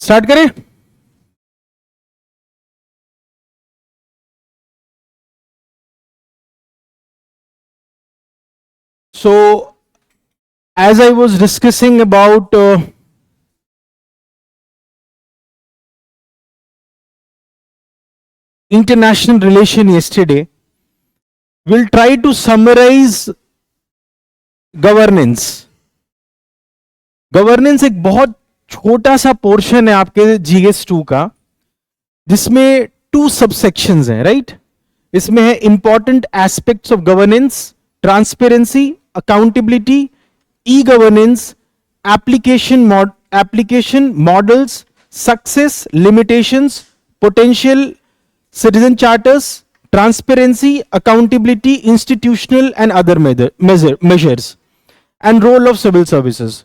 Start करें। So, as I was discussing about international relation yesterday, we'll try to summarize governance. Governance एक बहुत छोटा सा portion है आपके जीएस 2 का, जिसमें 2 सबसेक्शंस हैं, राइट। इसमें है important aspects of governance, transparency, accountability, e governance, application models, success, limitations, potential, citizen charters, transparency, accountability, institutional and other measures and role of civil services.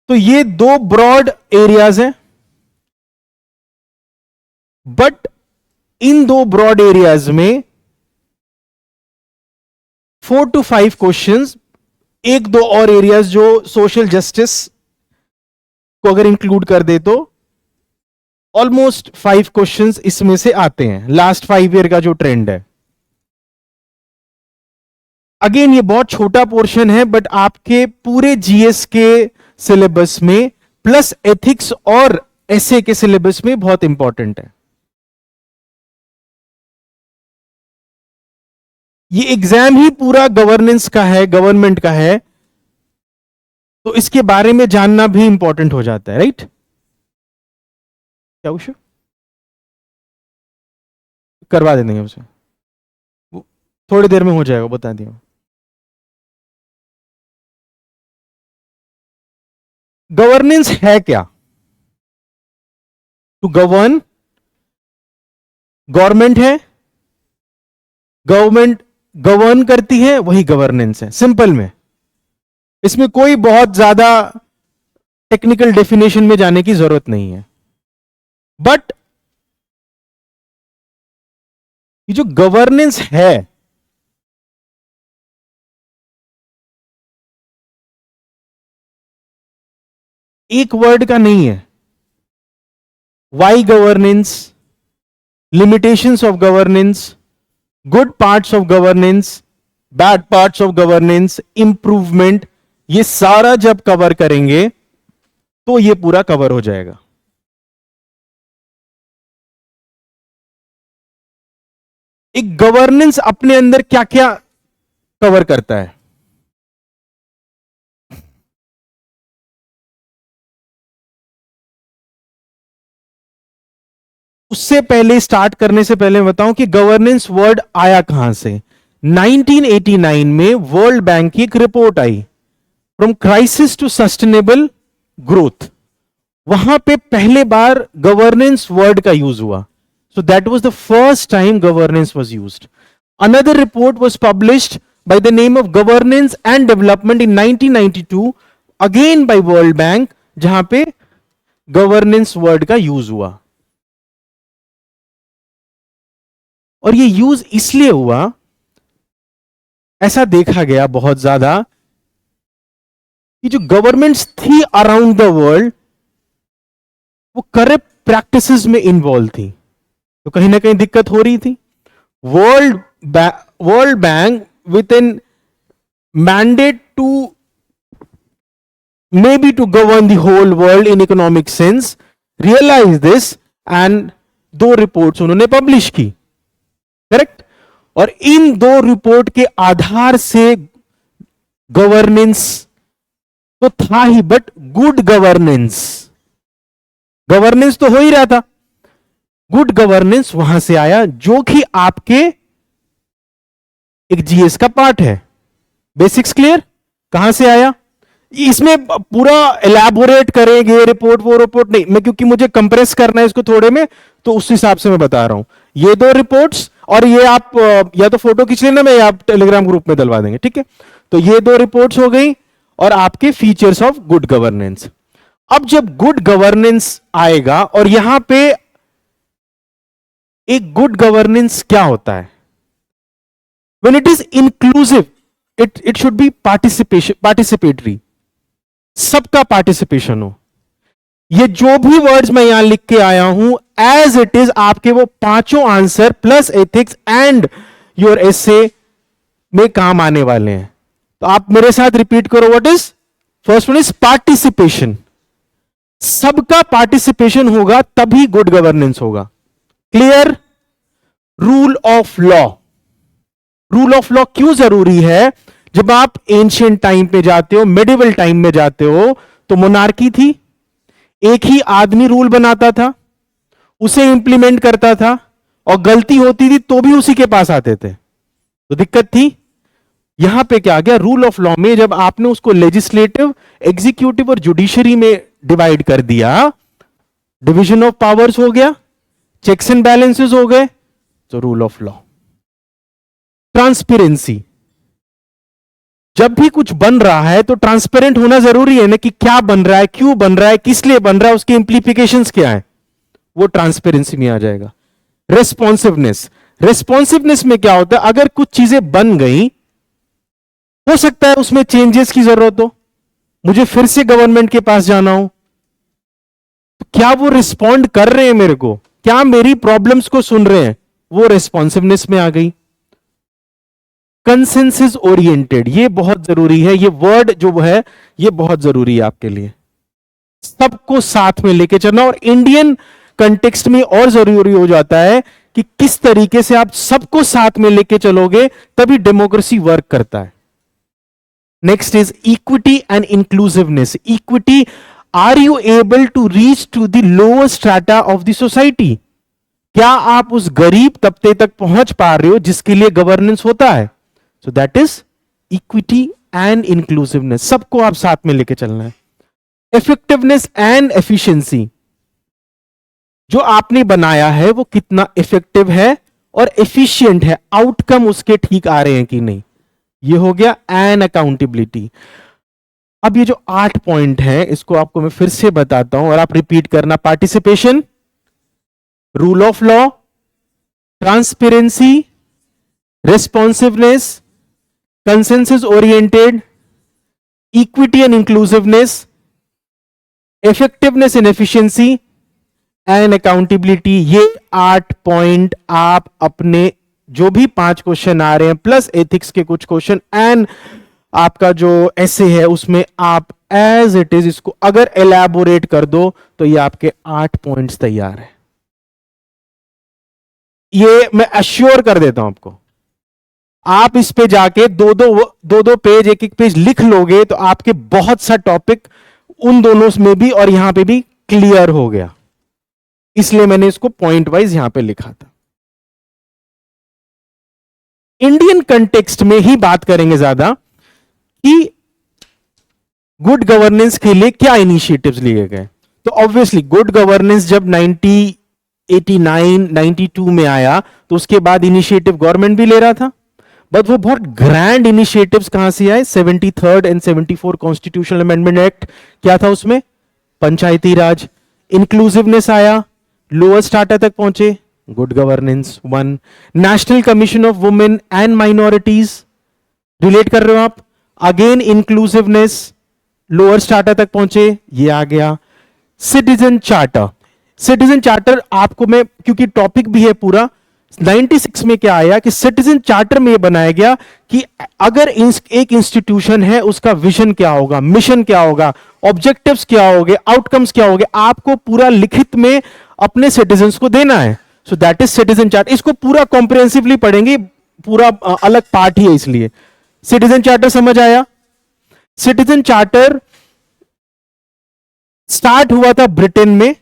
तो ये 2 ब्रॉड एरियाज हैं, but इन 2 broad areas में 4 to 5 questions, 1-2 और areas जो social justice को अगर include कर दे तो ऑलमोस्ट 5 क्वेश्चंस इसमें से आते हैं, लास्ट 5 ईयर का जो ट्रेंड है। अगेन ये बहुत छोटा पोर्शन है, बट आपके पूरे जीएस के सिलेबस में प्लस एथिक्स और एसए के सिलेबस में बहुत इंपॉर्टेंट है। ये एग्जाम ही पूरा गवर्नेंस का है, गवर्नमेंट का है, तो इसके बारे में जानना भी इंपॉर्टेंट हो जाता है, राइट। क्या उसे करवा देंगे उसे, थोड़ी देर में हो जाएगा, बता दिया। गवर्नेंस है क्या? टू गवर्न, गवर्नमेंट है, गवर्नमेंट गवर्न करती है, वही गवर्नेंस है, सिंपल में। इसमें कोई बहुत ज्यादा टेक्निकल डेफिनेशन में जाने की जरूरत नहीं है। बट ये जो गवर्नेंस है, एक वर्ड का नहीं है। Why governance, limitations of governance, good parts of governance, bad parts of governance, improvement, ये सारा जब कवर करेंगे तो ये पूरा कवर हो जाएगा। एक गवर्नेंस अपने अंदर क्या क्या कवर करता है? उससे पहले, स्टार्ट करने से पहले बताऊं कि गवर्नेंस वर्ड आया कहां से। 1989 में वर्ल्ड बैंक की एक रिपोर्ट आई, from crisis to sustainable growth. वहां पे पहले बार गवर्नेंस वर्ड का यूज हुआ। So that was the first time governance was used. Another report was published by the name of governance and development in 1992, again by World Bank, जहां पे governance word का use हुआ। और ये use इसलिए हुआ, ऐसा देखा गया बहुत ज्यादा कि जो गवर्नमेंट्स थी अराउंड द वर्ल्ड, वो करप्ट प्रैक्टिसेस में इन्वॉल्व थी, तो कहीं ना कहीं दिक्कत हो रही थी। World Bank with an mandate to maybe to govern the whole world in economic sense, realize this, and 2 reports उन्होंने पब्लिश की, करेक्ट। और इन 2 रिपोर्ट के आधार से गवर्नेंस तो था ही, बट गुड गवर्नेंस, गवर्नेंस तो हो ही रहा था, गुड गवर्नेंस वहां से आया, जो कि आपके एक जीएस का पार्ट है। Basics clear? कहां से आया? इसमें पूरा एलैबोरेट करेंगे रिपोर्ट, वो रिपोर्ट नहीं, मैं क्योंकि मुझे कंप्रेस करना है इसको थोड़े में, तो उस हिसाब से मैं बता रहा हूं। ये 2 रिपोर्ट्स, और ये आप या तो फोटो खींच लेना, मैं आप टेलीग्राम ग्रुप में डलवा देंगे, ठीक है। तो ये 2 रिपोर्ट्स हो गई, और आपके फीचर्स ऑफ गुड गवर्नेंस। अब जब गुड गवर्नेंस आएगा, और यहां पे एक गुड गवर्नेंस क्या होता है? When it is inclusive, it should be participatory, सबका पार्टिसिपेशन हो। ये जो भी वर्ड्स मैं यहां लिख के आया हूं, एज इट इज आपके वो पांचों answer plus ethics and your एसे में काम आने वाले हैं। तो आप मेरे साथ रिपीट करो, what is first one is participation. सबका पार्टिसिपेशन होगा तभी गुड गवर्नेंस होगा। Clear? Rule of law. Rule of law क्यों जरूरी है? जब आप एंशियंट टाइम पे जाते हो, मेडिवल टाइम में जाते हो, तो मोनार्की थी, एक ही आदमी रूल बनाता था, उसे इंप्लीमेंट करता था, और गलती होती थी तो भी उसी के पास आते थे, तो दिक्कत थी। यहां पे क्या आ गया? रूल ऑफ लॉ में जब आपने उसको लेजिस्लेटिव, एग्जीक्यूटिव और जुडिशरी में डिवाइड कर दिया, डिवीजन ऑफ पावर्स हो गया, चेक्स एंड बैलेंसेस हो गए, तो रूल ऑफ लॉ। ट्रांसपेरेंसी, जब भी कुछ बन रहा है तो ट्रांसपेरेंट होना जरूरी है ना, कि क्या बन रहा है, क्यों बन रहा है, किस लिए बन रहा है, उसके इंप्लीकेशंस क्या है, वो ट्रांसपेरेंसी में आ जाएगा। रेस्पॉन्सिवनेस, रेस्पॉन्सिवनेस में क्या होता है? अगर कुछ चीजें बन गई, हो सकता है उसमें चेंजेस की जरूरत हो, मुझे फिर से गवर्नमेंट के पास जाना हो, तो क्या वो रिस्पॉन्ड कर रहे हैं मेरे को, क्या मेरी प्रॉब्लम्स को सुन रहे हैं, वो रेस्पॉन्सिवनेस में आ गई। कंसेंसस ओरिएंटेड, ये बहुत जरूरी है, ये वर्ड जो है ये बहुत जरूरी है आपके लिए। सबको साथ में लेके चलना, और इंडियन कंटेक्स्ट में और जरूरी हो जाता है कि किस तरीके से आप सबको साथ में लेके चलोगे, तभी डेमोक्रेसी वर्क करता है। Next is equity and inclusiveness. Equity, are you able to reach to the lower strata of the society? क्या आप उस गरीब तबके तक पहुंच पा रहे हो जिसके लिए गवर्नेंस होता है? So that is equity and inclusiveness, सबको आप साथ में लेके चलना है। इफेक्टिवनेस एंड एफिशिएंसी, जो आपने बनाया है वो कितना इफेक्टिव है और एफिशिएंट है, आउटकम उसके ठीक आ रहे हैं कि नहीं, ये हो गया। And accountability. अब ये जो 8 पॉइंट है, इसको आपको मैं फिर से बताता हूं और आप रिपीट करना। Participation, rule of law, transparency, responsiveness, consensus oriented, equity and inclusiveness, effectiveness and efficiency and accountability. ये 8 पॉइंट आप अपने जो भी 5 क्वेश्चन आ रहे हैं प्लस एथिक्स के कुछ क्वेश्चन एंड आपका जो ऐसे है उसमें आप एज इट इज इसको अगर एलैबोरेट कर दो तो ये आपके 8 पॉइंट्स तैयार है। ये मैं अश्योर कर देता हूं आपको, आप इस पे जाके दो पेज, एक एक पेज लिख लोगे तो आपके बहुत सा टॉपिक उन दोनों में भी और यहां पे भी क्लियर हो गया, इसलिए मैंने इसको पॉइंट वाइज यहां पे लिखा था। इंडियन कंटेक्स्ट में ही बात करेंगे ज्यादा कि गुड गवर्नेंस के लिए क्या इनिशिएटिव्स लिए गए। तो ऑब्वियसली गुड गवर्नेंस जब 1989 92 में आया तो उसके बाद इनिशिएटिव गवर्नमेंट भी ले रहा था, बट वो बहुत ग्रैंड इनिशिएटिव्स कहां से आए? 73rd and 74 constitutional amendment act, क्या था उसमें? पंचायती राज। इंक्लूसिवनेस आया, लोअर स्टार्टर तक पहुंचे, good governance 1। National commission of women and minorities, relate कर रहे हो आप? अगेन इंक्लूसिवनेस, लोअर स्टार्टर तक पहुंचे, ये आ गया। सिटीजन चार्टर, सिटीजन चार्टर आपको मैं, क्योंकि टॉपिक भी है पूरा, 96 में क्या आया कि सिटीजन चार्टर में यह बनाया गया कि अगर एक इंस्टीट्यूशन है उसका विजन क्या होगा, मिशन क्या होगा, ऑब्जेक्टिव्स क्या होंगे, आउटकम्स क्या होंगे, आपको पूरा लिखित में अपने सिटीजन्स को देना है। So that is citizen charter. इसको पूरा कॉम्प्रिहेंसिवली पढ़ेंगे, पूरा अलग पार्ट ही है इसलिए। सिटीजन चार्टर समझ आया? सिटीजन चार्टर स्टार्ट हुआ था ब्रिटेन में,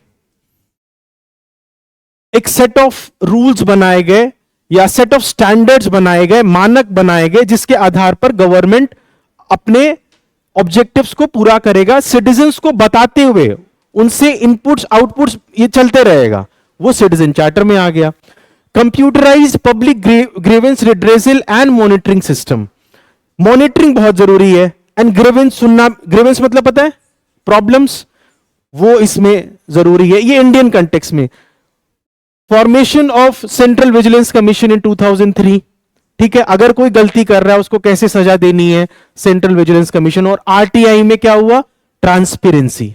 एक सेट ऑफ रूल्स बनाए गए या सेट ऑफ स्टैंडर्ड्स बनाए गए, मानक बनाए गए, जिसके आधार पर गवर्नमेंट अपने ऑब्जेक्टिव्स को पूरा करेगा, सिटीजन्स को बताते हुए उनसे इनपुट्स आउटपुट्स ये चलते रहेगा। वो सिटीजन चार्टर में आ गया। Computerised public grievance redressal and monitoring system, monitoring बहुत जरूरी है एंड ग्रीवेंस सुनना, ग्रीवेंस मतलब पता है, प्रॉब्लम्स, वो इसमें जरूरी है। ये इंडियन कंटेक्स्ट में formation of central vigilance commission इन 2003, ठीक है, अगर कोई गलती कर रहा है उसको कैसे सजा देनी है, सेंट्रल विजिलेंस कमीशन। और आरटीआई में क्या हुआ, ट्रांसपेरेंसी।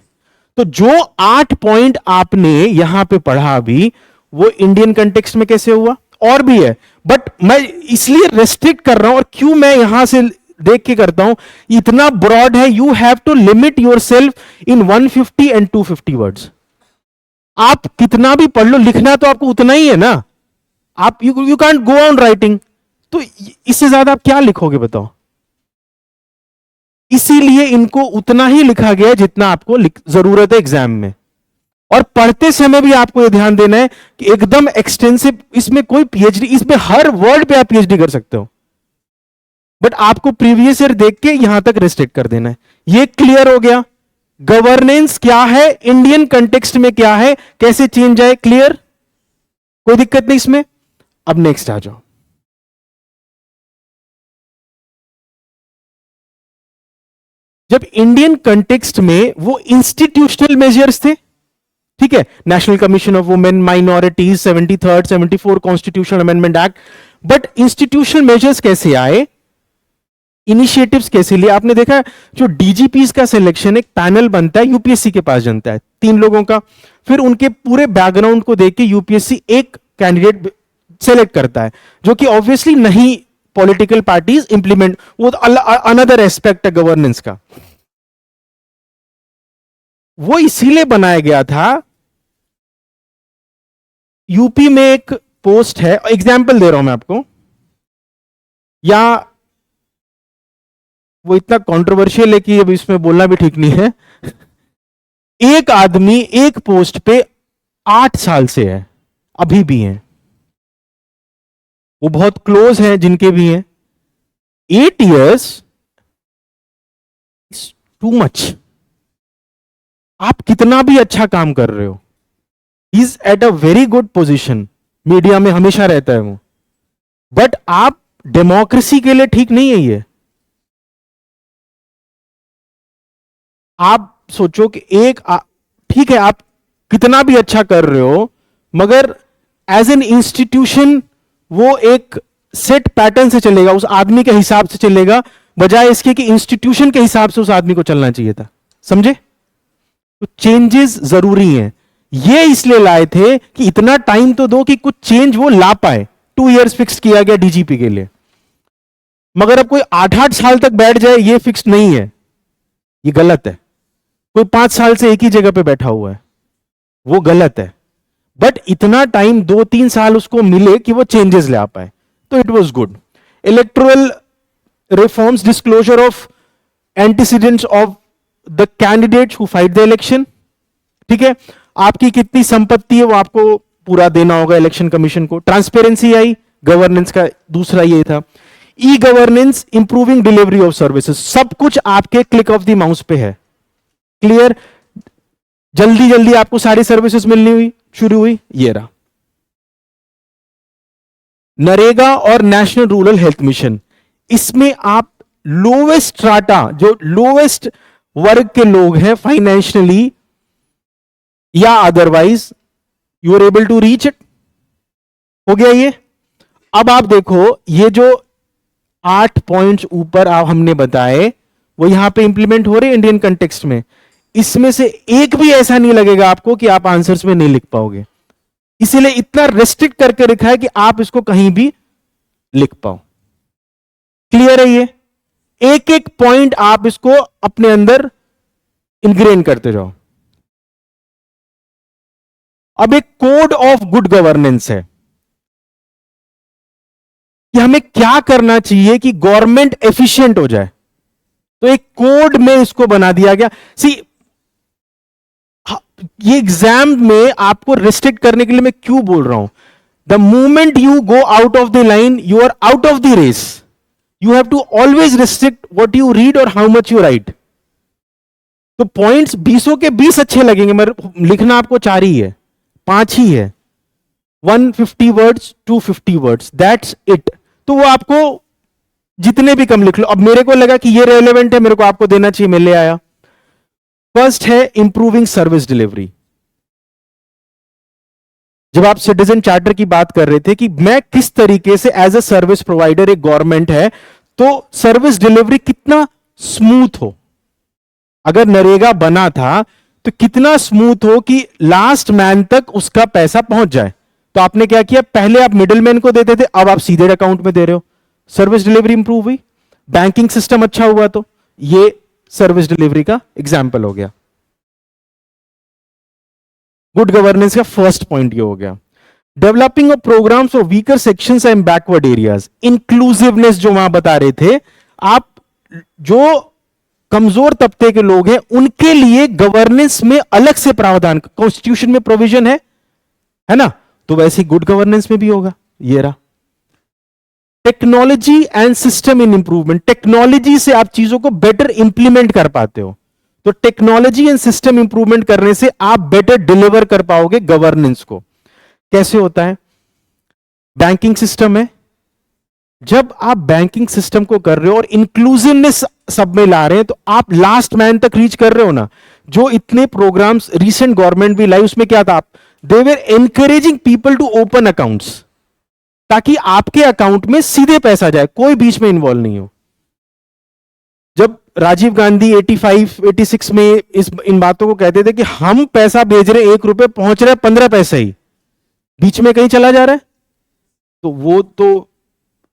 तो जो 8 पॉइंट आपने यहां पे पढ़ा अभी, वो इंडियन कंटेक्स्ट में कैसे हुआ, और भी है, बट मैं इसलिए रेस्ट्रिक्ट कर रहा हूं, और क्यों मैं यहां से देख के करता हूं, इतना ब्रॉड है, you have to limit yourself in 150 and 250 words. आप कितना भी पढ़ लो, लिखना तो आपको उतना ही है ना, आप you can't go on writing, तो इससे ज्यादा आप क्या लिखोगे बताओ। इसीलिए इनको उतना ही लिखा गया है जितना आपको जरूरत है एग्जाम में। और पढ़ते समय भी आपको यह ध्यान देना है कि एकदम एक्सटेंसिव, इसमें कोई पीएचडी, इसमें हर वर्ड पे आप पीएचडी कर सकते हो, बट आपको प्रीवियस ईयर देख के यहां तक रिस्ट्रिक्ट कर देना है। ये क्लियर हो गया, गवर्नेंस क्या है, इंडियन कंटेक्स्ट में क्या है, कैसे चेंज आए, क्लियर, कोई दिक्कत नहीं इसमें। अब नेक्स्ट आ जाओ, जब इंडियन कंटेक्स्ट में वो इंस्टीट्यूशनल मेजर्स थे, ठीक है, national commission of women minorities, 73rd 74 constitutional amendment act, but institutional measures कैसे आए, इनिशिएटिव्स कैसे लिए, आपने देखा जो डीजीपीज का सिलेक्शन एक पैनल बनता है, यूपीएससी के पास जनता है 3 लोगों का, फिर उनके पूरे बैकग्राउंड को देख के यूपीएससी एक कैंडिडेट सेलेक्ट करता है, जो कि ऑब्वियसली नहीं पॉलिटिकल पार्टीज इंप्लीमेंट, वो अनदर एस्पेक्ट है गवर्नेंस का। वो इसीलिए बनाया गया था, यूपी में एक पोस्ट है, एग्जाम्पल दे रहा हूं मैं आपको, या वो इतना कंट्रोवर्शियल है कि अब इसमें बोलना भी ठीक नहीं है। एक आदमी एक पोस्ट पे 8 साल से है, अभी भी है, वो बहुत क्लोज है जिनके भी हैं, 8 years टू मच। आप कितना भी अच्छा काम कर रहे हो, is at a very good position, media में हमेशा रहता है वो, बट आप डेमोक्रेसी के लिए ठीक नहीं है ये। आप सोचो कि ठीक है, आप कितना भी अच्छा कर रहे हो, मगर एज एन इंस्टीट्यूशन वो एक सेट पैटर्न से चलेगा, उस आदमी के हिसाब से चलेगा, बजाय इसके कि इंस्टीट्यूशन के हिसाब से उस आदमी को चलना चाहिए था, समझे। तो चेंजेस जरूरी हैं, ये इसलिए लाए थे कि इतना टाइम तो दो कि कुछ चेंज वो ला पाए। 2 years फिक्स किया गया डीजीपी के लिए, मगर अब कोई 8-8 साल तक बैठ जाए ये फिक्स नहीं है, ये गलत है। कोई 5 साल से एक ही जगह पे बैठा हुआ है, वो गलत है, बट इतना टाइम 2-3 साल उसको मिले कि वो चेंजेस ले आ पाए, तो it was good. Electoral reforms, disclosure of antecedents of the candidates who fight the election, ठीक है, आपकी कितनी संपत्ति है वो आपको पूरा देना होगा इलेक्शन कमीशन को। ट्रांसपेरेंसी आई, गवर्नेंस का दूसरा ये था। E governance, improving delivery of services, सब कुछ आपके क्लिक ऑफ द माउस पे है, क्लियर, जल्दी जल्दी आपको सारी सर्विसेज मिलनी हुई शुरू हुई, ये रहा। नरेगा और नेशनल रूरल हेल्थ मिशन, इसमें आप लोवेस्ट स्ट्राटा, जो लोवेस्ट वर्ग के लोग हैं फाइनेंशियली या otherwise, you are able to reach it, हो गया ये। अब आप देखो ये जो 8 पॉइंट्स ऊपर आप हमने बताए वो यहां पे इंप्लीमेंट हो रहे हैं इंडियन कंटेक्स्ट में, इसमें से एक भी ऐसा नहीं लगेगा आपको कि आप आंसर्स में नहीं लिख पाओगे, इसीलिए इतना रेस्ट्रिक्ट करके रखा है कि आप इसको कहीं भी लिख पाओ। क्लियर है ये, एक एक पॉइंट आप इसको अपने अंदर इंग्रेन करते जाओ। अब एक कोड ऑफ गुड गवर्नेंस है कि हमें क्या करना चाहिए कि गवर्नमेंट एफिशिएंट हो जाए, तो एक कोड में इसको बना दिया गया। सी, ये एग्जाम में आपको रिस्ट्रिक्ट करने के लिए मैं क्यों बोल रहा हूं, the moment you go out of the line you are out of the race, you have to always restrict what you read और हाउ मच यू राइट। तो पॉइंट्स 20 के 20 अच्छे लगेंगे, मगर लिखना आपको 4 ही है, 5 ही है, 150 वर्ड्स 250 वर्ड्स, दैट्स इट। तो वो आपको जितने भी कम लिख लो। अब मेरे को लगा कि ये रेलेवेंट है, मेरे को आपको देना चाहिए, मैं ले आया। फर्स्ट है इंप्रूविंग सर्विस डिलीवरी। जब आप सिटीजन चार्टर की बात कर रहे थे कि मैं किस तरीके से एज अ सर्विस प्रोवाइडर, एक गवर्नमेंट है तो सर्विस डिलीवरी कितना स्मूथ हो। अगर नरेगा बना था तो कितना स्मूथ हो कि लास्ट मैन तक उसका पैसा पहुंच जाए। तो आपने क्या किया, पहले आप मिडिलमैन को देते थे, अब आप सीधे अकाउंट में दे रहे हो। सर्विस डिलीवरी इंप्रूव हुई, बैंकिंग सिस्टम अच्छा हुआ। तो ये सर्विस डिलीवरी का एग्जाम्पल हो गया। गुड गवर्नेंस का फर्स्ट पॉइंट ये हो गया। Developing of programmes for weaker sections and backward areas, inclusiveness जो वहां बता रहे थे आप, जो कमजोर तबके के लोग हैं उनके लिए गवर्नेंस में अलग से प्रावधान, कॉन्स्टिट्यूशन में प्रोविजन है ना, तो वैसे ही गुड गवर्नेंस में भी होगा। ये रहा। Technology and system in improvement, technology से आप चीजों को बेटर इंप्लीमेंट कर पाते हो, तो टेक्नोलॉजी एंड सिस्टम इंप्रूवमेंट करने से आप बेटर डिलीवर कर पाओगे गवर्नेंस को। कैसे होता है, बैंकिंग सिस्टम है, जब आप बैंकिंग सिस्टम को कर रहे हो और इंक्लूसिवनेस सब में ला रहे हैं तो आप लास्ट मैन तक रीच कर रहे हो ना। जो इतने प्रोग्राम्स रिसेंट गवर्नमेंट भी लाई, उसमें क्या था, they were encouraging people to open accounts, ताकि आपके अकाउंट में सीधे पैसा जाए, कोई बीच में इन्वॉल्व नहीं हो। जब राजीव गांधी 85 86 में इन बातों को कहते थे कि हम पैसा भेज रहे 1 रुपए, पहुंच रहे 15 पैसे ही, बीच में कहीं चला जा रहा है, तो वो तो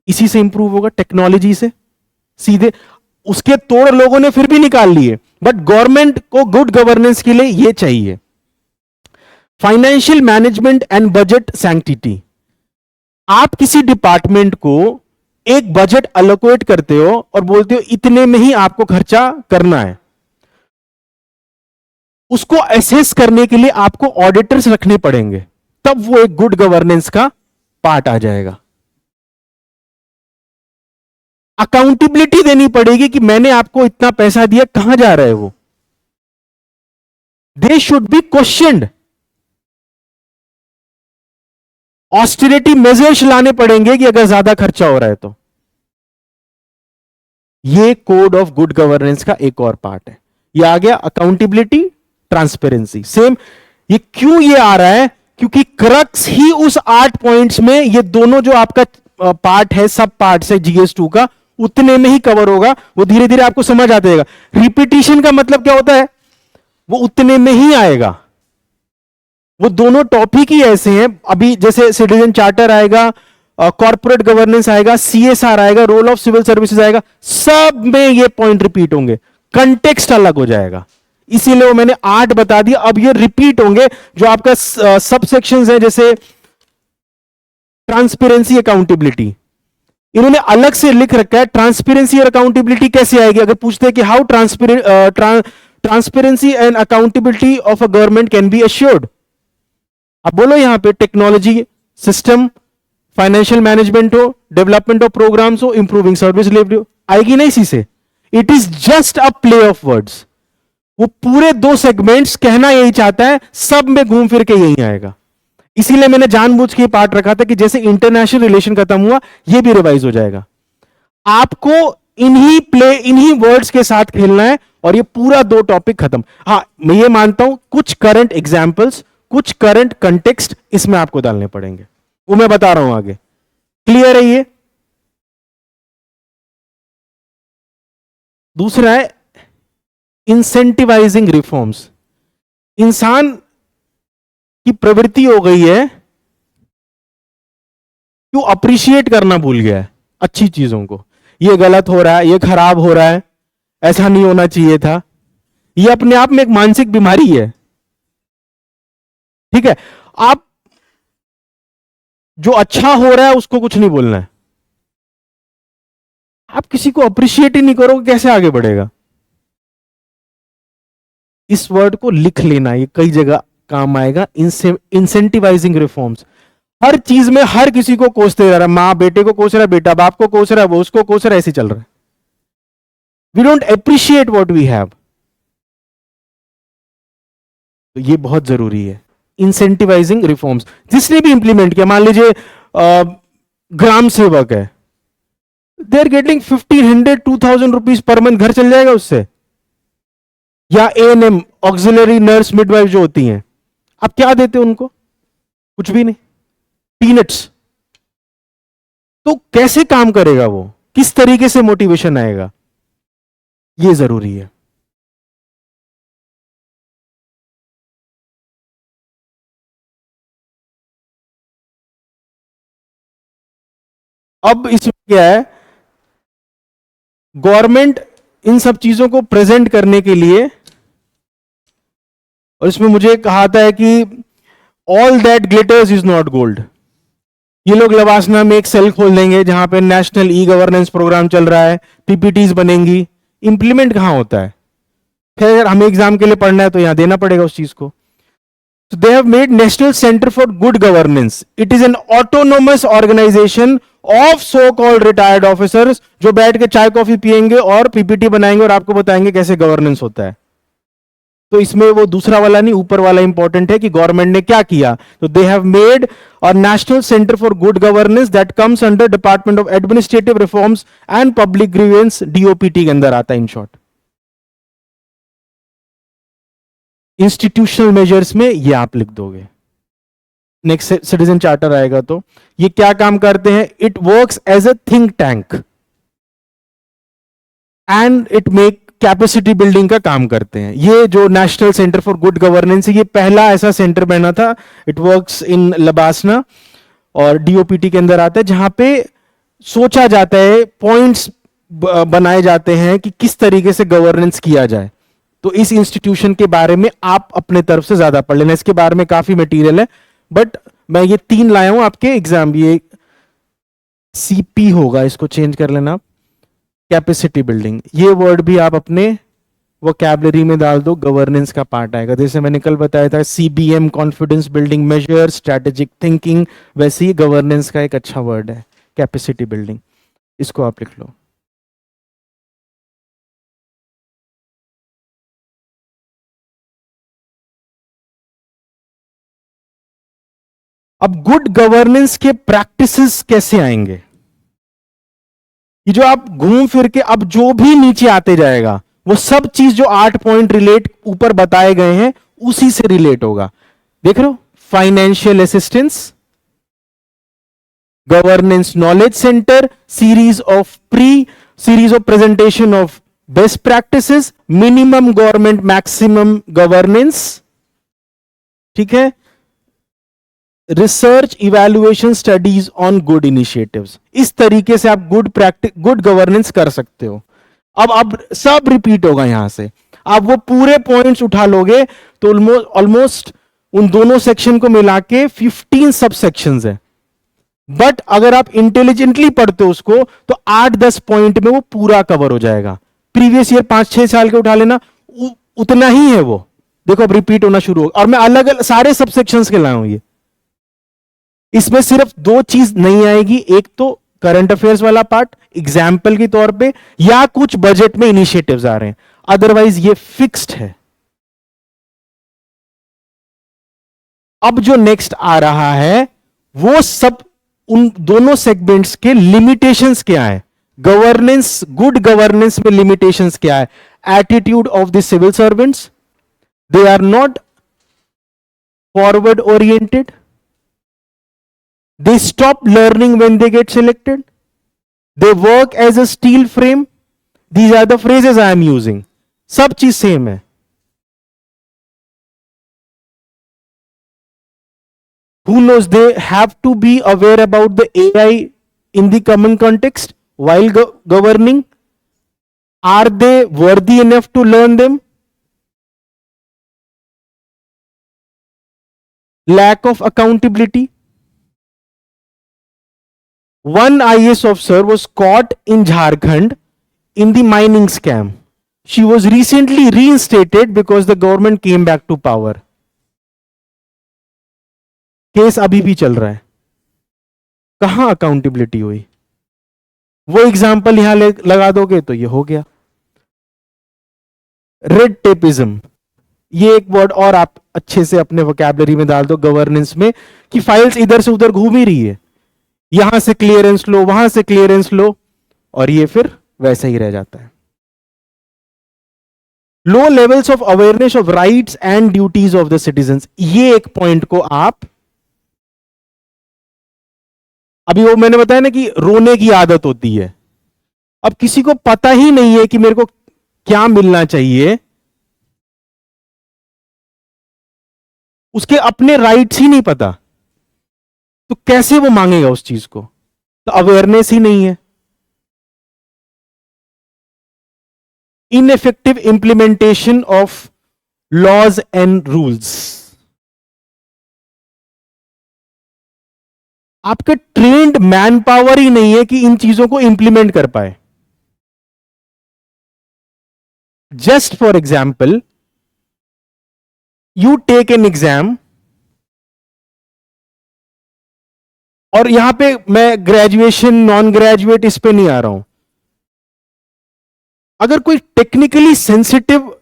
इसी से इंप्रूव होगा, टेक्नोलॉजी से सीधे। उसके तोड़ लोगों ने फिर भी निकाल लिए, बट गवर्नमेंट को गुड गवर्नेंस के लिए ये चाहिए। Financial management and budget sanctity, आप किसी डिपार्टमेंट को एक बजट अलोकेट करते हो और बोलते हो इतने में ही आपको खर्चा करना है, उसको एसेस करने के लिए आपको ऑडिटर्स रखने पड़ेंगे, तब वो एक गुड गवर्नेंस का पार्ट आ जाएगा। अकाउंटेबिलिटी देनी पड़ेगी कि मैंने आपको इतना पैसा दिया, कहां जा रहा है वो। They should be questioned. Austerity measures लाने पड़ेंगे कि अगर ज्यादा खर्चा हो रहा है तो। ये कोड ऑफ गुड गवर्नेंस का एक और पार्ट है। ये आ गया अकाउंटेबिलिटी, ट्रांसपेरेंसी। सेम ये क्यों ये आ रहा है, क्योंकि क्रक्स ही उस 8 पॉइंट्स में, ये दोनों जो आपका पार्ट है, सब पार्ट है GS2 का, उतने में ही कवर होगा। वो धीरे धीरे आपको समझ आ जाएगा। रिपीटिशन का मतलब क्या होता है, वो उतने में ही आएगा। वो दोनों टॉपिक ही ऐसे हैं, अभी जैसे सिटीजन चार्टर आएगा, कॉर्पोरेट गवर्नेंस आएगा, CSR आएगा, रोल ऑफ सिविल सर्विसेज आएगा, सब में ये पॉइंट रिपीट होंगे, कंटेक्स्ट अलग हो जाएगा। इसीलिए वो मैंने 8 बता दिया। अब ये रिपीट होंगे जो आपका सब सेक्शंस है, जैसे ट्रांसपेरेंसी, अकाउंटेबिलिटी, इन्होंने अलग से लिख रखा है। ट्रांसपेरेंसी और अकाउंटेबिलिटी कैसे आएगी, अगर पूछते हैं कि how transparency and accountability of a government can be assured, अब बोलो यहां पे टेक्नोलॉजी, सिस्टम, फाइनेंशियल मैनेजमेंट हो, डेवलपमेंट ऑफ प्रोग्राम्स हो, इंप्रूविंग सर्विस डिलीवरी हो, आएगी ना इसी से। It is just a play of words. वो पूरे 2 सेगमेंट्स कहना यही चाहता है, सब में घूम फिर के यही आएगा। इसीलिए मैंने जानबूझ के पार्ट रखा था कि जैसे इंटरनेशनल रिलेशन खत्म हुआ, ये भी रिवाइज हो जाएगा। आपको इन्हीं वर्ड्स के साथ खेलना है और ये पूरा 2 टॉपिक खत्म। हाँ, मैं ये मानता हूं कुछ करंट एग्जाम्पल्स, कुछ करंट कंटेक्स्ट इसमें आपको डालने पड़ेंगे, वो मैं बता रहा हूं आगे। क्लियर है ये। दूसरा है इंसेंटिवाइजिंग रिफॉर्म्स। इंसान की प्रवृत्ति हो गई है कि वो अप्रिशिएट करना भूल गया है अच्छी चीजों को। ये गलत हो रहा है, ये खराब हो रहा है, ऐसा नहीं होना चाहिए था। ये अपने आप में एक मानसिक बीमारी है। ठीक है, आप जो अच्छा हो रहा है उसको कुछ नहीं बोलना है। आप किसी को अप्रिशिएट ही नहीं करोगे, कैसे आगे बढ़ेगा। इस वर्ड को लिख लेना, ये कई जगह काम आएगा। इंसेंटिवाइजिंग रिफॉर्म्स, हर चीज में हर किसी को कोसते जा रहा है। मां बेटे को कोस रहा है, बेटा बाप को कोस रहा है, वो उसको कोस रहा है, ऐसे चल रहा है। We don't appreciate what we have. तो ये बहुत जरूरी है। इंसेंटिवाइजिंग रिफॉर्म्स जिसने भी इंप्लीमेंट किया, मान लीजिए ग्राम सेवक है, they are getting 1500 2000 rupees per month, घर चल जाएगा उससे। या एएनएम ऑक्सिलरी नर्स मिडवाइफ जो होती हैं, आप क्या देते हो उनको? कुछ भी नहीं, पीनट्स। तो कैसे काम करेगा वो, किस तरीके से मोटिवेशन आएगा, ये जरूरी है। अब इसमें क्या है, गवर्नमेंट इन सब चीजों को प्रेजेंट करने के लिए, और इसमें मुझे कहा था है कि all that glitters is not gold. ये लोग लवासना में एक सेल खोल देंगे जहां पे नेशनल ई गवर्नेंस प्रोग्राम चल रहा है, पीपीटीज बनेंगी, इंप्लीमेंट कहां होता है? फिर अगर हमें एग्जाम के लिए पढ़ना है तो यहां देना पड़ेगा उस चीज को। So they have made National Center for Good Governance. It is an autonomous organization of so-called retired officers जो बैठ के चाय कॉफी पिएंगे और पीपीटी बनाएंगे और आपको बताएंगे कैसे गवर्नेंस होता है। तो इसमें वो दूसरा वाला नहीं, ऊपर वाला इंपॉर्टेंट है कि गवर्नमेंट ने क्या किया। तो they have made a national Centre for Good governance that comes under department of administrative reforms and public grievance, DOPT के अंदर आता है इन शॉर्ट। इंस्टीट्यूशनल मेजर्स में ये आप लिख दोगे। नेक्स्ट सिटीजन चार्टर आएगा तो ये क्या काम करते हैं, it works as a think tank and it make capacity building का काम करते हैं। ये जो National Centre for Good Governance है, ये पहला ऐसा सेंटर बना था। इट वर्क्स इन लबासना और डीओपीटी के अंदर आता है, जहां पे सोचा जाता है, पॉइंट्स बनाए जाते हैं कि किस तरीके से गवर्नेंस किया जाए। तो इस इंस्टीट्यूशन के बारे में आप अपने तरफ से ज्यादा पढ़ लेना, इसके बारे में काफी मटेरियल है, बट मैं ये 3 लाया हूं आपके एग्जाम। ये सीपी होगा, इसको चेंज कर लेना आप, कैपेसिटी बिल्डिंग। ये वर्ड भी आप अपने वोकैबुलरी में डाल दो, गवर्नेंस का पार्ट आएगा। जैसे मैंने कल बताया था CBM, confidence building measure, strategic thinking, वैसे ही गवर्नेंस का एक अच्छा वर्ड है कैपेसिटी बिल्डिंग, इसको आप लिख लो। अब गुड गवर्नेंस के प्रैक्टिसेस कैसे आएंगे, ये जो आप घूम फिर के अब जो भी नीचे आते जाएगा वो सब चीज जो 8 पॉइंट रिलेट ऊपर बताए गए हैं उसी से रिलेट होगा। देख रहे हो, financial assistance, governance knowledge centre, series of presentation of best practices, minimum government maximum governance, ठीक है, research evaluation studies on good initiatives. इस तरीके से आप गुड गवर्नेंस कर सकते हो। अब सब रिपीट होगा यहां से, आप वो पूरे पॉइंट्स उठा लोगे तो ऑलमोस्ट उन दोनों सेक्शन को मिला के 15 सब सेक्शंस है। बट अगर आप इंटेलिजेंटली पढ़ते हो उसको तो 8-10 पॉइंट में वो पूरा कवर हो जाएगा। प्रीवियस ईयर 5-6 साल के उठा लेना, उतना ही है वो। देखो अब रिपीट होना शुरू होगा, और मैं अलग अलग सारे सब सेक्शंस के लाया हूं। ये इसमें सिर्फ 2 चीज नहीं आएगी, एक तो करंट अफेयर्स वाला पार्ट एग्जाम्पल के तौर पे, या कुछ बजट में इनिशिएटिव्स आ रहे हैं, अदरवाइज ये फिक्स्ड है। अब जो नेक्स्ट आ रहा है वो सब उन दोनों सेगमेंट्स के लिमिटेशंस क्या है, गवर्नेंस, गुड गवर्नेंस में लिमिटेशंस क्या है। Attitude of the civil servants, they are not forward oriented, they stop learning when they get selected, they work as a steel frame. These are the phrases I am using. सब चीज same है। Who knows, they have to be aware about the AI in the common context while governing. Are they worthy enough to learn them? Lack of accountability. One IAS officer was caught in Jharkhand in the mining scam. She was recently reinstated because the government came back to power. Case अभी भी चल रहा है, कहां accountability हुई? वो example यहां लगा दोगे तो ये हो गया। रेड टेपिज्म, ये एक वर्ड और आप अच्छे से अपने वोकैबुलरी में डाल दो गवर्नेंस में, कि फाइल्स इधर से उधर घूम ही रही है, यहां से क्लियरेंस लो, वहां से क्लियरेंस लो, और ये फिर वैसा ही रह जाता है। Low levels of awareness of rights and duties of the citizens, ये एक पॉइंट को आप, अभी वो मैंने बताया ना कि रोने की आदत होती है, अब किसी को पता ही नहीं है कि मेरे को क्या मिलना चाहिए, उसके अपने राइट्स ही नहीं पता, तो कैसे वो मांगेगा उस चीज को? तो अवेयरनेस ही नहीं है। Ineffective implementation of laws and rules, आपके ट्रेंड मैन पावर ही नहीं है कि इन चीजों को इंप्लीमेंट कर पाए। Just for example, you take an exam, और यहां पे मैं ग्रेजुएशन नॉन ग्रेजुएट इस पे नहीं आ रहा हूं, अगर कोई टेक्निकली सेंसिटिव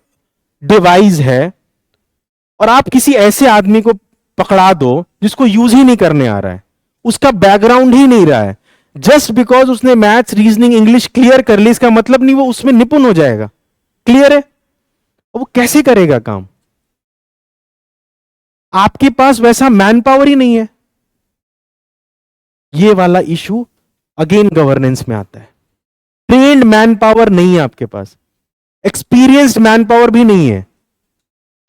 डिवाइस है और आप किसी ऐसे आदमी को पकड़ा दो जिसको यूज ही नहीं करने आ रहा है, उसका बैकग्राउंड ही नहीं रहा है, जस्ट बिकॉज उसने मैथ्स रीजनिंग इंग्लिश क्लियर कर ली, इसका मतलब नहीं वो उसमें निपुण हो जाएगा। क्लियर है? वो कैसे करेगा काम? आपके पास वैसा मैन पावर ही नहीं है। ये वाला इशू अगेन गवर्नेंस में आता है। ट्रेन्ड मैन पावर नहीं है आपके पास, एक्सपीरियंस्ड मैन पावर भी नहीं है,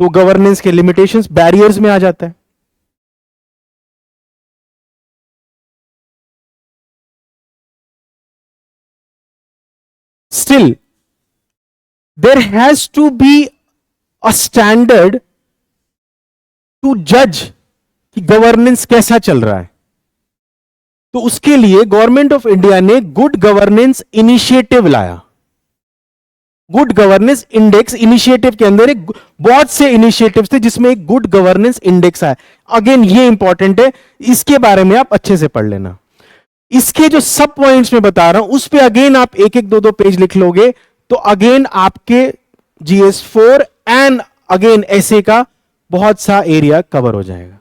तो गवर्नेंस के लिमिटेशंस बैरियर्स में आ जाता है। Still there has to be a standard to जज कि गवर्नेंस कैसा चल रहा है। तो उसके लिए गवर्नमेंट ऑफ इंडिया ने गुड गवर्नेंस इनिशिएटिव लाया। गुड गवर्नेंस इंडेक्स इनिशिएटिव के अंदर एक बहुत से इनिशिएटिव थे जिसमें एक गुड गवर्नेंस इंडेक्स आया। अगेन ये इंपॉर्टेंट है, इसके बारे में आप अच्छे से पढ़ लेना। इसके जो सब पॉइंट्स में बता रहा हूं उस पे अगेन आप एक एक दो दो पेज लिख लोगे तो अगेन आपके GS4 एंड अगेन ऐसे का बहुत सा एरिया कवर हो जाएगा।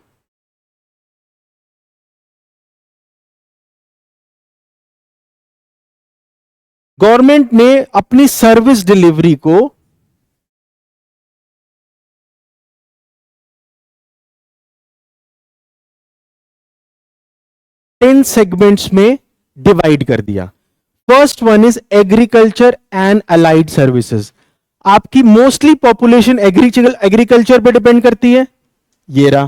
गवर्नमेंट ने अपनी सर्विस डिलीवरी को टेन सेगमेंट्स में डिवाइड कर दिया। First one is agriculture and allied services. आपकी मोस्टली पॉपुलेशन एग्रीकल्चर पे डिपेंड करती है। ये रहा।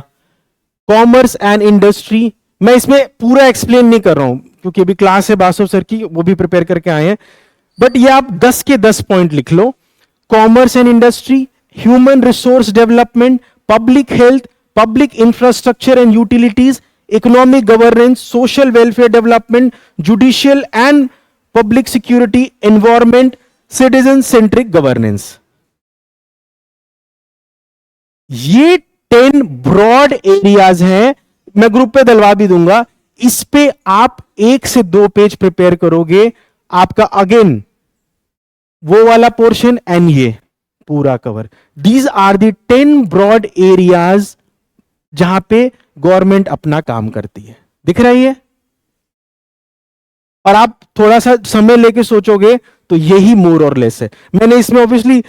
कॉमर्स एंड इंडस्ट्री, मैं इसमें पूरा एक्सप्लेन नहीं कर रहा हूं क्योंकि अभी क्लास है बासु सर की, वो भी प्रिपेयर करके आए हैं, बट ये आप 10 के 10 पॉइंट लिख लो। Commerce and industry, human resource development, public health, public infrastructure and utilities, economic governance, social welfare development, judicial and public security, environment, citizen centric governance. ये 10 ब्रॉड एरियाज हैं, मैं ग्रुप पे दलवा भी दूंगा। इस पे आप 1 से 2 पेज प्रिपेयर करोगे, आपका अगेन वो वाला पोर्शन एंड ये पूरा cover. These are the 10 broad areas जहां पे गवर्नमेंट अपना काम करती है। दिख रही है? और आप थोड़ा सा समय लेके सोचोगे तो यही मोर और लेस है। मैंने इसमें ऑब्वियसली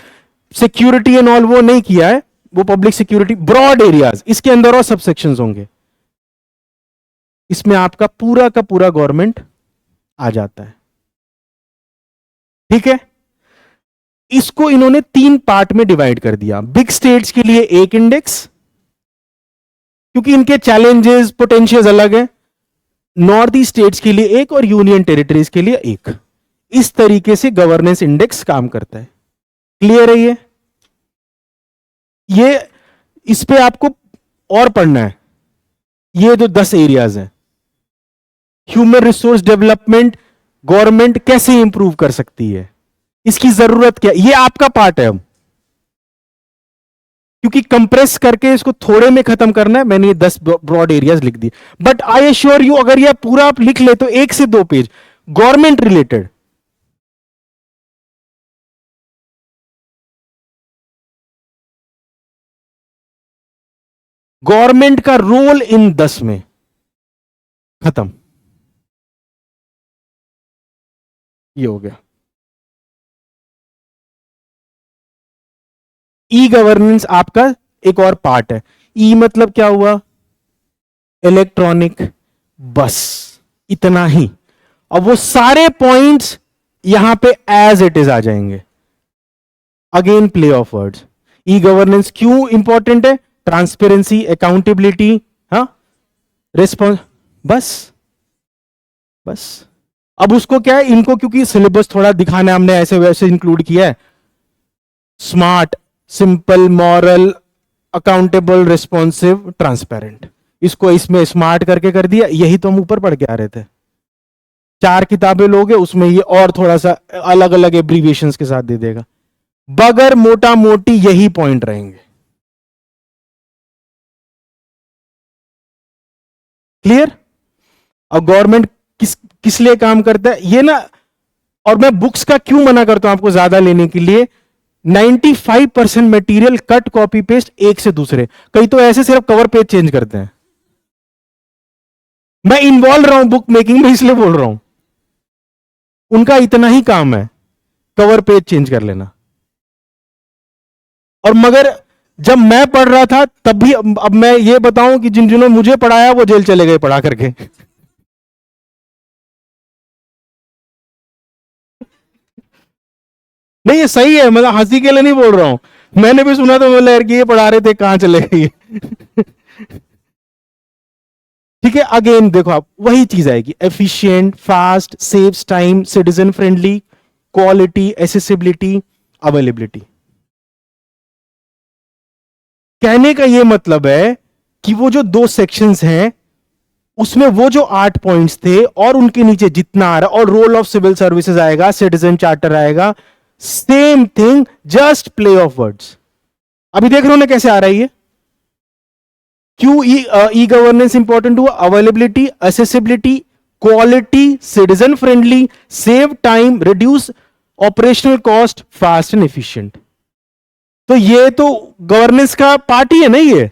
सिक्योरिटी एंड ऑल वो नहीं किया है, वो पब्लिक सिक्योरिटी ब्रॉड एरियाज, इसके अंदर और सबसेक्शंस होंगे। इसमें आपका पूरा का पूरा गवर्नमेंट आ जाता है। ठीक है? इसको इन्होंने 3 पार्ट में डिवाइड कर दिया। बिग स्टेट्स के लिए एक इंडेक्स, क्योंकि इनके चैलेंजेस पोटेंशियल्स अलग है। नॉर्थ ईस्ट स्टेट्स के लिए एक और यूनियन टेरिटरीज के लिए एक। इस तरीके से गवर्नेंस इंडेक्स काम करता है। क्लियर है ये इस पे आपको और पढ़ना है। ये जो 10 एरियाज हैं, ह्यूमन रिसोर्स डेवलपमेंट गवर्नमेंट कैसे इंप्रूव कर सकती है, इसकी जरूरत क्या, ये आपका पार्ट है। अब क्योंकि कंप्रेस करके इसको थोड़े में खत्म करना है, मैंने ये 10 ब्रॉड एरियाज लिख दिए। बट आई एश्योर यू, अगर ये पूरा आप लिख ले तो 1 से 2 पेज गवर्नमेंट रिलेटेड, गवर्नमेंट का रोल इन 10 में खत्म। ये हो गया। ई गवर्नेंस आपका एक और पार्ट है। ई मतलब क्या हुआ? इलेक्ट्रॉनिक। बस इतना ही। अब वो सारे पॉइंट्स यहां पे एज इट इज आ जाएंगे। Again play of words. E governance क्यों इंपॉर्टेंट है? ट्रांसपेरेंसी, अकाउंटेबिलिटी, हाँ, रिस्पॉन्स। बस बस। अब उसको क्या है, इनको क्योंकि सिलेबस थोड़ा दिखाना है हमने, ऐसे वैसे इंक्लूड किया है। Smart, simple, moral, accountable, responsive, transparent. इसको इसमें स्मार्ट करके कर दिया। यही तो हम ऊपर पढ़ के आ रहे थे। 4 किताबें लोगे उसमें ये और थोड़ा सा अलग अलग एब्रीविएशंस के साथ दे देगा, बगर मोटा मोटी यही पॉइंट रहेंगे। क्लियर? और गवर्नमेंट किस किस लिए काम करता है ये ना। और मैं बुक्स का क्यों मना करता हूं आपको ज्यादा लेने के लिए? 95% मटेरियल कट कॉपी पेस्ट एक से दूसरे। कई तो ऐसे सिर्फ कवर पेज चेंज करते हैं। मैं इन्वॉल्व रहा हूं बुक मेकिंग में, इसलिए बोल रहा हूं। उनका इतना ही काम है, कवर पेज चेंज कर लेना। और मगर जब मैं पढ़ रहा था तब भी, अब मैं ये बताऊं कि जिन जिन्होंने मुझे पढ़ाया वो जेल चले गए पढ़ा करके। नहीं ये सही है, मतलब हंसी के लिए नहीं बोल रहा हूं। मैंने भी सुना तो बोला यार कि ये पढ़ा रहे थे, कहां चले गए। ठीक है, अगेन देखो आप वही चीज आएगी। Efficient, fast, saves time, citizen friendly, quality, accessibility, availability. कहने का ये मतलब है कि वो जो 2 सेक्शंस हैं उसमें वो जो 8 पॉइंट्स थे और उनके नीचे जितना आ रहा, और रोल ऑफ सिविल सर्विसेज आएगा, सिटीजन चार्टर आएगा, same thing, just play of words. अभी देख रहे हो ना कैसे आ रहा है ये? क्यों ई गवर्नेंस इंपॉर्टेंट हुआ? Availability, accessibility, quality, citizen friendly, save time, reduce operational cost, fast and efficient. तो ये तो गवर्नेंस का पार्ट ही है ना ये।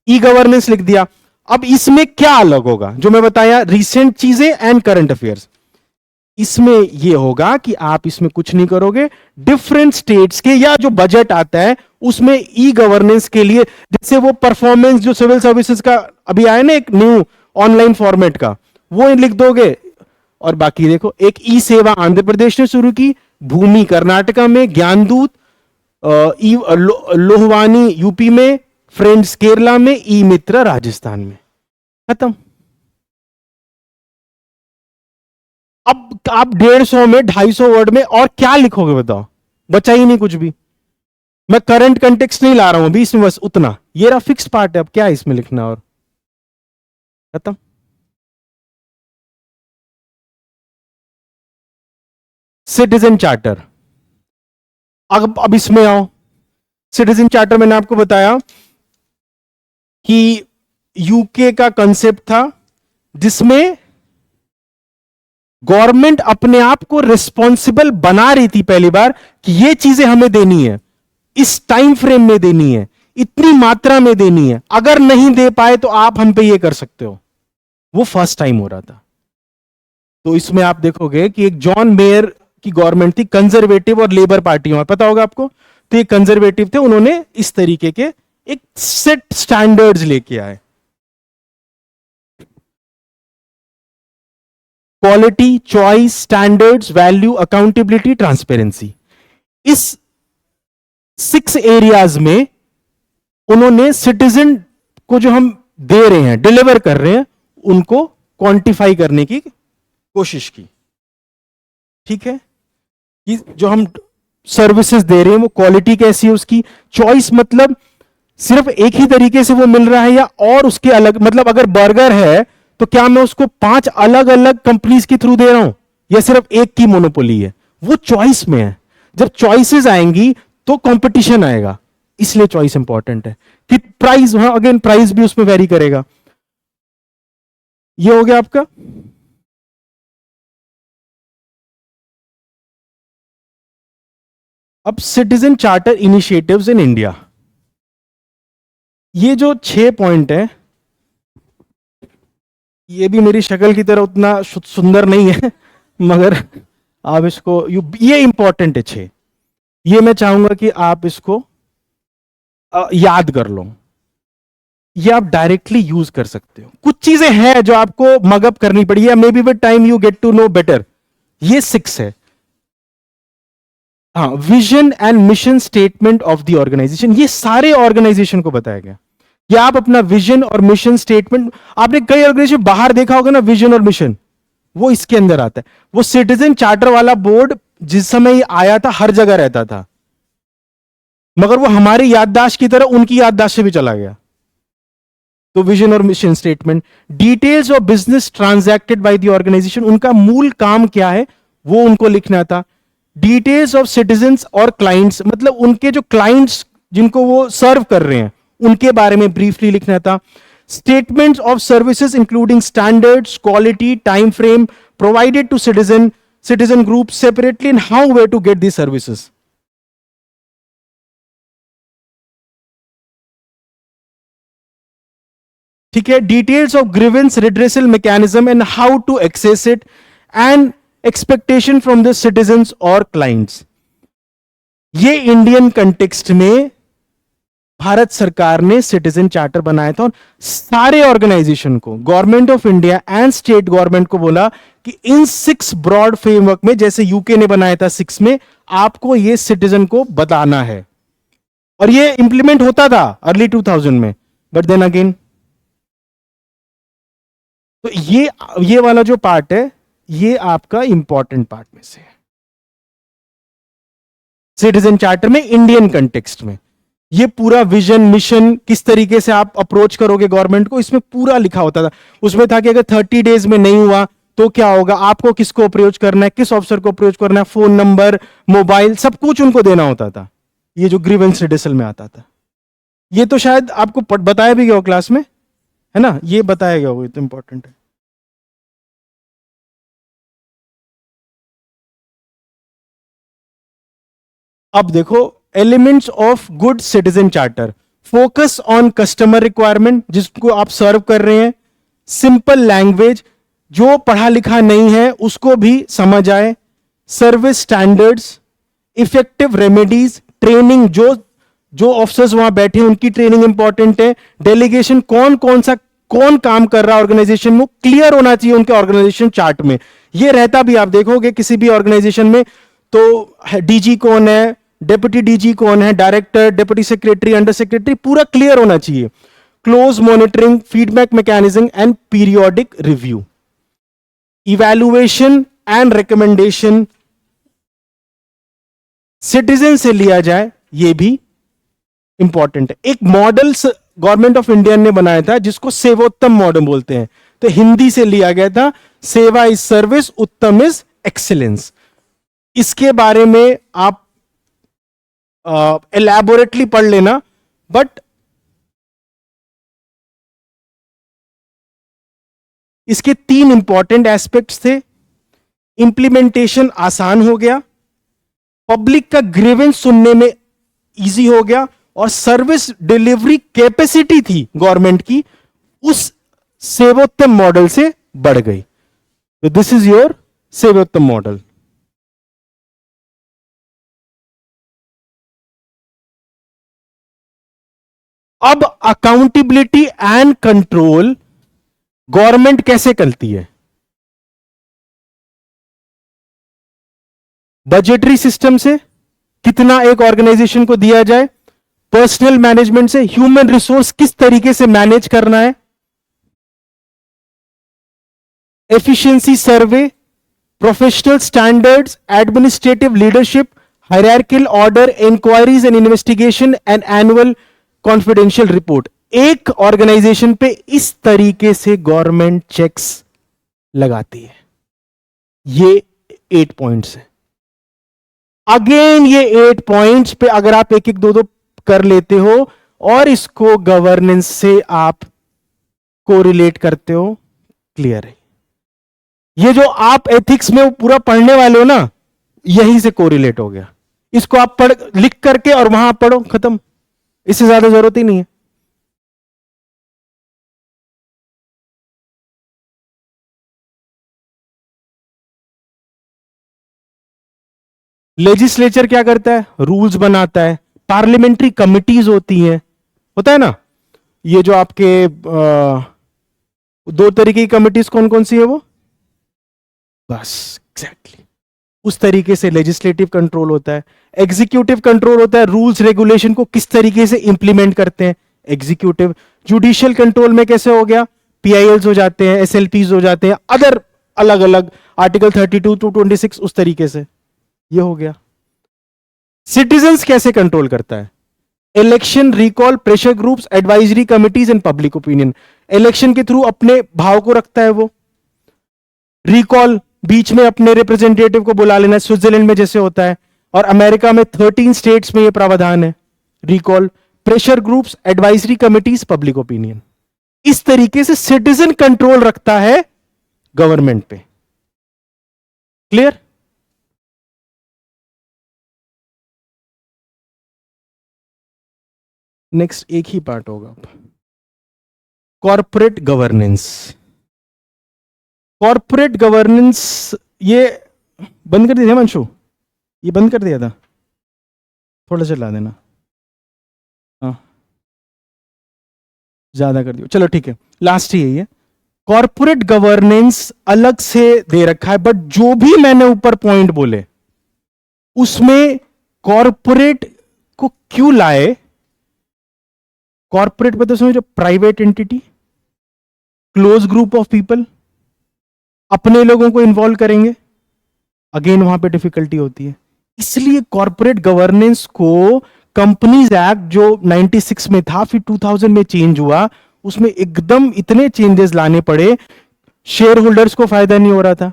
ई गवर्नेंस लिख दिया। अब इसमें क्या अलग होगा? जो मैं बताया, रिसेंट चीजें एंड करंट अफेयर्स। इसमें यह होगा कि आप इसमें कुछ नहीं करोगे, डिफरेंट स्टेट्स के या जो बजट आता है उसमें ई गवर्नेंस के लिए, जैसे वो परफॉर्मेंस जो सिविल सर्विसेज का अभी आया ना एक न्यू ऑनलाइन फॉर्मेट का, वो लिख दोगे। और बाकी देखो, एक ई सेवा आंध्र प्रदेश ने शुरू की, भूमि कर्नाटका में, ज्ञानदूत लोहवानी यूपी में, फ्रेंड्स केरला में, ई मित्र राजस्थान में। खत्म। अब आप 150 में, 250 वर्ड में और क्या लिखोगे बताओ? बचा ही नहीं कुछ भी। मैं करंट कंटेक्स्ट नहीं ला रहा हूं अभी इसमें, बस उतना। ये रहा फिक्स पार्ट है, अब क्या है इसमें लिखना? और खत्म। Citizen charter. अब इसमें आओ। सिटीजन चार्टर मैंने आपको बताया कि यूके का कंसेप्ट था जिसमें गवर्नमेंट अपने आप को रिस्पॉन्सिबल बना रही थी पहली बार कि ये चीजें हमें देनी है, इस टाइम फ्रेम में देनी है, इतनी मात्रा में देनी है, अगर नहीं दे पाए तो आप हम पे ये कर सकते हो। वो फर्स्ट टाइम हो रहा था। तो इसमें आप देखोगे कि एक जॉन मेयर की गवर्नमेंट थी, कंजर्वेटिव और लेबर पार्टी, और पता होगा आपको। तो ये कंजर्वेटिव थे, उन्होंने इस तरीके के एक सेट स्टैंडर्ड्स लेके आए। Quality, choice, standards, value, accountability, transparency. इस 6 एरियाज में उन्होंने सिटीजन को जो हम दे रहे हैं, डिलीवर कर रहे हैं, उनको क्वांटिफाई करने की कोशिश की। ठीक है, कि जो हम सर्विसेज दे रहे हैं वो क्वालिटी कैसी है उसकी। चॉइस मतलब सिर्फ एक ही तरीके से वो मिल रहा है या और उसके अलग, मतलब अगर बर्गर है तो क्या मैं उसको 5 अलग अलग कंपनीज के थ्रू दे रहा हूं या सिर्फ एक की मोनोपोली है? वो चॉइस में है। जब चॉइसेस आएंगी तो कंपटीशन आएगा, इसलिए चॉइस इंपॉर्टेंट है। कि प्राइस, हाँ अगेन प्राइस भी उसमें वेरी करेगा। ये हो गया आपका। अब citizen charter initiatives in India, ये जो 6 पॉइंट है, ये भी मेरी शक्ल की तरह उतना सुंदर नहीं है, मगर आप इसको ये इंपॉर्टेंट है 6, ये मैं चाहूंगा कि आप इसको याद कर लो, ये आप डायरेक्टली यूज कर सकते हो। कुछ चीजें हैं जो आपको मगअप करनी पड़ी है, maybe with time you get to know better. ये 6 है। हाँ, vision and mission statement of the organization, ये सारे ऑर्गेनाइजेशन को बताया गया। या आप अपना विजन और मिशन स्टेटमेंट, आपने कई ऑर्गेनाइजेशन बाहर देखा होगा ना, विजन और मिशन, वो इसके अंदर आता है। वो सिटीजन चार्टर वाला बोर्ड जिस समय ये आया था हर जगह रहता था, मगर वो हमारी याददाश्त की तरह उनकी याददाश्त से भी चला गया। तो विजन और mission statement, details of business transacted by the organization, उनका मूल काम क्या है वो उनको लिखना था। डिटेल्स ऑफ सिटीजन्स और क्लाइंट्स, मतलब उनके जो क्लाइंट्स जिनको वो सर्व कर रहे हैं उनके बारे में ब्रीफली लिखना था। Statements of services including standards, quality, time frame provided to citizen group separately and how way to get the services. ठीक है, details of grievance redressal mechanism and how to access it, and expectation from the citizens और clients. ये Indian context में भारत सरकार ने citizen charter बनाया था और सारे ऑर्गेनाइजेशन को, government of India and state government को बोला कि इन 6 ब्रॉड फ्रेमवर्क में, जैसे यूके ने बनाया था 6 में, आपको ये सिटीजन को बताना है। और ये इंप्लीमेंट होता था अर्ली 2000 में, बट देन अगेन, तो ये वाला जो पार्ट है ये आपका इंपॉर्टेंट पार्ट में से है। सिटीजन चार्टर में इंडियन कंटेक्स्ट में ये पूरा विजन मिशन किस तरीके से आप अप्रोच करोगे गवर्नमेंट को, इसमें पूरा लिखा होता था। उसमें था कि अगर 30 डेज में नहीं हुआ तो क्या होगा, आपको किसको अप्रोच करना है, किस ऑफिसर को अप्रोच करना है, फोन नंबर, मोबाइल, सब कुछ उनको देना होता था। ये जो ग्रीवेंस रिड्रेसल में आता था, ये तो शायद आपको बताया भी गया हो क्लास में, है ना, ये बताया गया हो, ये तो इंपॉर्टेंट है। अब देखो, elements of good citizen charter, focus on customer requirement, जिसको आप सर्व कर रहे हैं, सिंपल लैंग्वेज, जो पढ़ा लिखा नहीं है उसको भी समझ आए, service standards, effective remedies, training, जो जो ऑफिसर्स वहां बैठे हैं उनकी ट्रेनिंग इंपॉर्टेंट है, डेलीगेशन, कौन काम कर रहा है ऑर्गेनाइजेशन में, क्लियर होना चाहिए उनके ऑर्गेनाइजेशन चार्ट में। ये रहता भी, आप देखोगे किसी भी ऑर्गेनाइजेशन में, तो डीजी कौन है, डेप्यूटी डीजी कौन है, director, deputy secretary, under secretary, पूरा क्लियर होना चाहिए। Close monitoring, feedback mechanism and periodic review, evaluation and recommendation citizen से लिया जाए, ये भी इंपॉर्टेंट है। एक मॉडल गवर्नमेंट ऑफ इंडिया ने बनाया था जिसको सेवोत्तम मॉडल बोलते हैं, तो हिंदी से लिया गया था, सेवा इज सर्विस, उत्तम इज एक्सीलेंस। इसके बारे में आप एलैबोरेटली पढ़ लेना, बट इसके 3 इंपॉर्टेंट एस्पेक्ट्स थे। इंप्लीमेंटेशन आसान हो गया, पब्लिक का ग्रीवेंस सुनने में इजी हो गया, और सर्विस डिलीवरी कैपेसिटी थी गवर्नमेंट की उस सेवोत्तम मॉडल से बढ़ गई। तो this is your Sevottam model. अब अकाउंटेबिलिटी एंड कंट्रोल गवर्नमेंट कैसे करती है, बजटरी सिस्टम से कितना एक ऑर्गेनाइजेशन को दिया जाए, पर्सनल मैनेजमेंट से ह्यूमन रिसोर्स किस तरीके से मैनेज करना है, efficiency survey, professional standards, administrative leadership, hierarchical order, inquiries and investigation and annual confidential report. एक ऑर्गेनाइजेशन पे इस तरीके से गवर्नमेंट चेक्स लगाती है। ये 8 पॉइंट्स है। अगेन ये 8 पॉइंट्स पे अगर आप एक एक दो दो कर लेते हो और इसको गवर्नेंस से आप कोरिलेट करते हो, क्लियर है। ये जो आप एथिक्स में पूरा पढ़ने वाले हो ना, यहीं से कोरिलेट हो गया। इसको आप पढ़ लिख करके और वहां पढ़ो, खत्म, इससे ज्यादा जरूरत ही नहीं है। लेजिस्लेचर क्या करता है? रूल्स बनाता है। पार्लियामेंट्री कमिटीज होती हैं, होता है ना? ये जो आपके दो तरीके की कमिटीज कौन कौन सी है वो? बस एग्जैक्टली उस तरीके से लेजिस्लेटिव कंट्रोल होता है। एग्जीक्यूटिव कंट्रोल होता है, रूल्स रेगुलेशन को किस तरीके से इंप्लीमेंट करते हैं एग्जीक्यूटिव। जुडिशियल कंट्रोल में कैसे हो गया? पीआईएल्स हो जाते हैं, एसएलपीज हो जाते हैं, अदर अलग अलग आर्टिकल 32 टू 26 उस तरीके से ये हो गया। सिटीजन्स कैसे कंट्रोल करता है? Election, recall, pressure groups, advisory committees and public opinion. Election के थ्रू अपने भाव को रखता है वो। रिकॉल, बीच में अपने रिप्रेजेंटेटिव को बुला लेना, स्विट्जरलैंड में जैसे होता है, और अमेरिका में 13 स्टेट्स में यह प्रावधान है। Recall, pressure groups, advisory committees, public opinion. इस तरीके से सिटीजन कंट्रोल रखता है गवर्नमेंट पे। क्लियर? नेक्स्ट एक ही पार्ट होगा अब, कॉर्पोरेट गवर्नेंस। कॉर्पोरेट गवर्नेंस ये बंद कर दिया था मंशु, ये बंद कर दिया था, थोड़ा चला देना। हाँ ज्यादा कर दिया, चलो ठीक है, लास्ट ही है। कॉर्पोरेट गवर्नेंस अलग से दे रखा है, बट जो भी मैंने ऊपर पॉइंट बोले उसमें कॉर्पोरेट को क्यों लाए? कॉर्पोरेट पता समझो, private entity, close group of people, अपने लोगों को इन्वॉल्व करेंगे, अगेन वहां पे डिफिकल्टी होती है। इसलिए कॉर्पोरेट गवर्नेंस को कंपनीज एक्ट जो 96 में था, फिर 2000 में चेंज हुआ, उसमें एकदम इतने चेंजेस लाने पड़े, शेयर होल्डर्स को फायदा नहीं हो रहा था,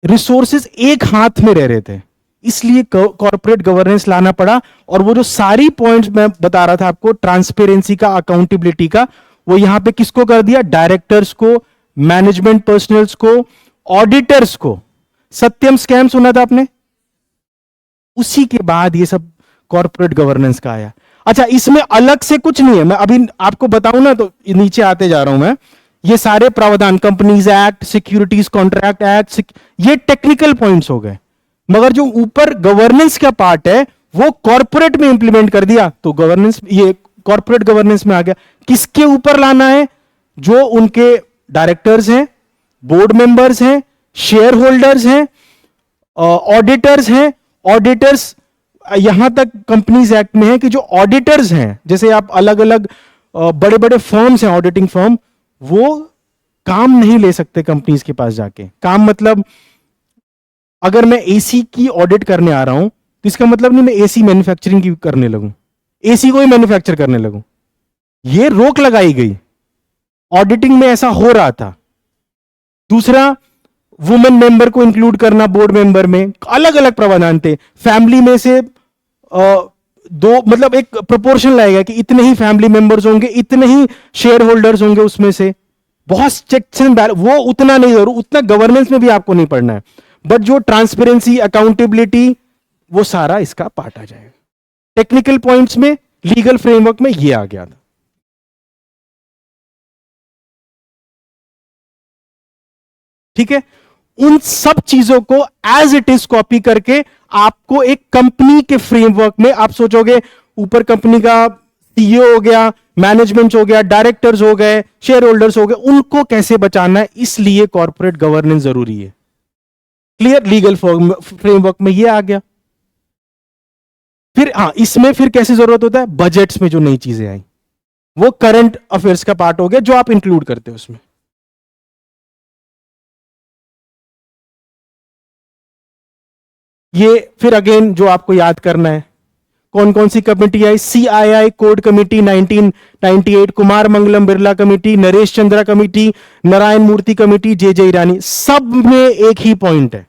रिसोर्सेज एक हाथ में रह रहे थे, इसलिए कॉर्पोरेट गवर्नेंस लाना पड़ा। और वो जो सारी पॉइंट्स मैं बता रहा था आपको, ट्रांसपेरेंसी का, अकाउंटेबिलिटी का, वो यहां पे किसको कर दिया? डायरेक्टर्स को, मैनेजमेंट पर्सनल्स को, ऑडिटर्स को। सत्यम स्कैम सुना था आपने? उसी के बाद ये सब कॉर्पोरेट गवर्नेंस का आया। अच्छा, इसमें अलग से कुछ नहीं है, मैं अभी आपको बताऊं ना तो नीचे आते जा रहा हूं मैं। ये सारे प्रावधान, companies act, securities contract act, ये टेक्निकल पॉइंट्स हो गए, मगर जो ऊपर गवर्नेंस का पार्ट है वो कॉर्पोरेट में इंप्लीमेंट कर दिया, तो गवर्नेंस, ये कॉर्पोरेट गवर्नेंस में आ गया। किसके ऊपर लाना है? जो उनके डायरेक्टर्स हैं, बोर्ड मेंबर्स हैं, शेयर होल्डर्स हैं, ऑडिटर्स हैं। ऑडिटर्स यहां तक कंपनीज एक्ट में है कि जो ऑडिटर्स हैं, जैसे आप अलग अलग बड़े बड़े फर्म्स हैं, ऑडिटिंग फर्म, वो काम नहीं ले सकते कंपनीज के पास जाके। काम मतलब अगर मैं एसी की ऑडिट करने आ रहा हूं तो इसका मतलब नहीं मैं एसी मैन्युफैक्चरिंग की करने लगूं, एसी को ही मैन्युफैक्चर करने लगूं, ये रोक लगाई गई। ऑडिटिंग में ऐसा हो रहा था। दूसरा, वुमेन मेंबर को इंक्लूड करना बोर्ड मेंबर में, अलग अलग प्रावधान थे। फैमिली में से दो, मतलब एक प्रोपोर्शन लाएगा कि इतने ही फैमिली मेंबर्स होंगे, इतने ही शेयर होल्डर्स होंगे उसमें से, बहुत चेक्स एंड बैलेंस, वो उतना नहीं जरूर, उतना गवर्नेंस में भी आपको नहीं पढ़ना है, बट जो ट्रांसपेरेंसी, अकाउंटेबिलिटी, वो सारा इसका पार्ट आ जाएगा। टेक्निकल पॉइंट्स में, लीगल फ्रेमवर्क में ये आ गया था। ठीक है, उन सब चीजों को एज इट इज कॉपी करके आपको एक कंपनी के फ्रेमवर्क में, आप सोचोगे ऊपर कंपनी का सीईओ हो गया, मैनेजमेंट हो गया, डायरेक्टर्स हो गए, शेयर होल्डर्स हो गए, उनको कैसे बचाना है, इसलिए कॉर्पोरेट गवर्नेंस जरूरी है। क्लियर? लीगल फ्रेमवर्क में ये आ गया। फिर हाँ, इसमें फिर कैसे जरूरत होता है? बजट्स में जो नई चीजें आई, वो करंट अफेयर्स का पार्ट हो गया, जो आप इंक्लूड करते हो उसमें। ये फिर अगेन जो आपको याद करना है, कौन कौन सी कमेटी आई? CII code committee 1998, Kumar Mangalam Birla committee, Naresh Chandra committee, Narayan मूर्ति कमेटी, जे ईरानी। सब में एक ही पॉइंट है,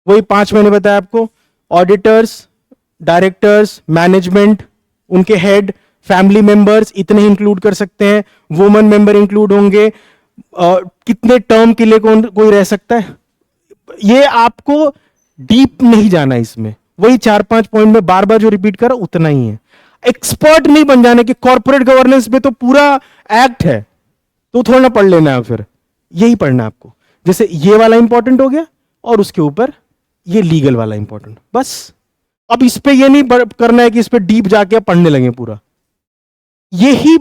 वही 5 मैंने बताया आपको। ऑडिटर्स, डायरेक्टर्स, मैनेजमेंट, उनके हेड, फैमिली मेंबर्स इतने इंक्लूड कर सकते हैं, वुमेन मेंबर इंक्लूड होंगे, कितने टर्म के लिए कोई रह सकता है, ये आपको डीप नहीं जाना इसमें, वही 4-5 पॉइंट में बार बार जो रिपीट कर उतना ही है। एक्सपर्ट नहीं बन जाने की, कॉर्पोरेट गवर्नेंस में तो पूरा एक्ट है, तो थोड़ा ना पढ़ लेना है, फिर यही पढ़ना है आपको। जैसे ये वाला इंपॉर्टेंट हो गया और उसके ऊपर ये लीगल वाला इंपॉर्टेंट, बस। अब इस पे ये नहीं करना है कि इस पे डीप जाके आप पढ़ने लगे पूरा। यही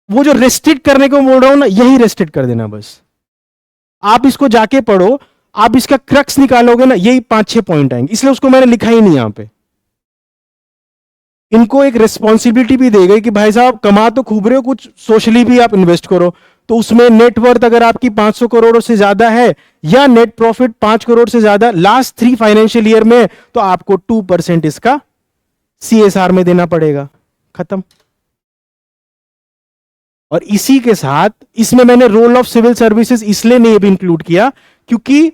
वो जो रेस्ट्रिक्ट करने को बोल रहा हूं ना, यही रेस्ट्रिक्ट कर देना बस। आप इसको जाके पढ़ो, आप इसका क्रक्स निकालोगे ना, यही 5-6 पॉइंट आएंगे, इसलिए उसको मैंने लिखा ही नहीं यहां पे। इनको एक रिस्पॉन्सिबिलिटी भी दे गई कि भाई साहब कमा तो खूब रहे हो, कुछ सोशली भी आप इन्वेस्ट करो। तो उसमें नेटवर्थ अगर आपकी 500 करोड़ से ज्यादा है या नेट प्रॉफिट 5 करोड़ से ज्यादा लास्ट 3 फाइनेंशियल ईयर में, तो आपको 2% इसका सीएसआर में देना पड़ेगा। खत्म। और इसी के साथ इसमें मैंने रोल ऑफ सिविल सर्विसेज इसलिए नहीं भी इंक्लूड किया क्योंकि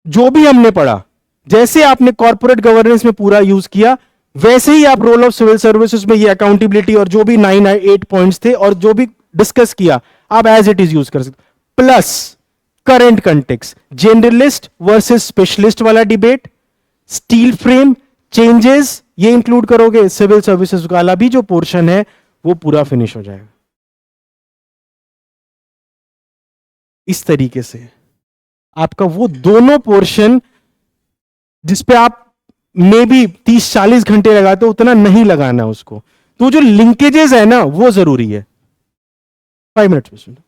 जो भी हमने पढ़ा, जैसे आपने कॉर्पोरेट गवर्नेंस में पूरा यूज किया, वैसे ही आप रोल ऑफ सिविल सर्विसेज में ये अकाउंटेबिलिटी और जो भी 9-8 पॉइंट्स थे और जो भी डिस्कस किया, आप एज इट इज यूज कर सकते। Plus current context, generalist versus specialist वाला डिबेट, स्टील फ्रेम चेंजेस, ये इंक्लूड करोगे, सिविल सर्विसेज वाला भी जो पोर्शन है वो पूरा फिनिश हो जाएगा। इस तरीके से आपका वो दोनों पोर्शन जिसपे आप मे बी 30-40 घंटे लगाते हो, उतना नहीं लगाना उसको। तो जो लिंकेजेस है ना, वो जरूरी है। 5 मिनट्स में सुनो।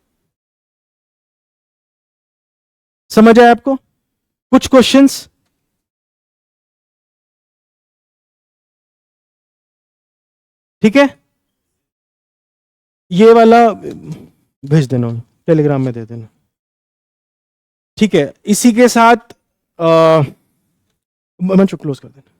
समझ आया आपको? कुछ क्वेश्चंस? ठीक है, ये वाला भेज देना, टेलीग्राम में दे देना। ठीक है, इसी के साथ मंच क्लोज कर देना।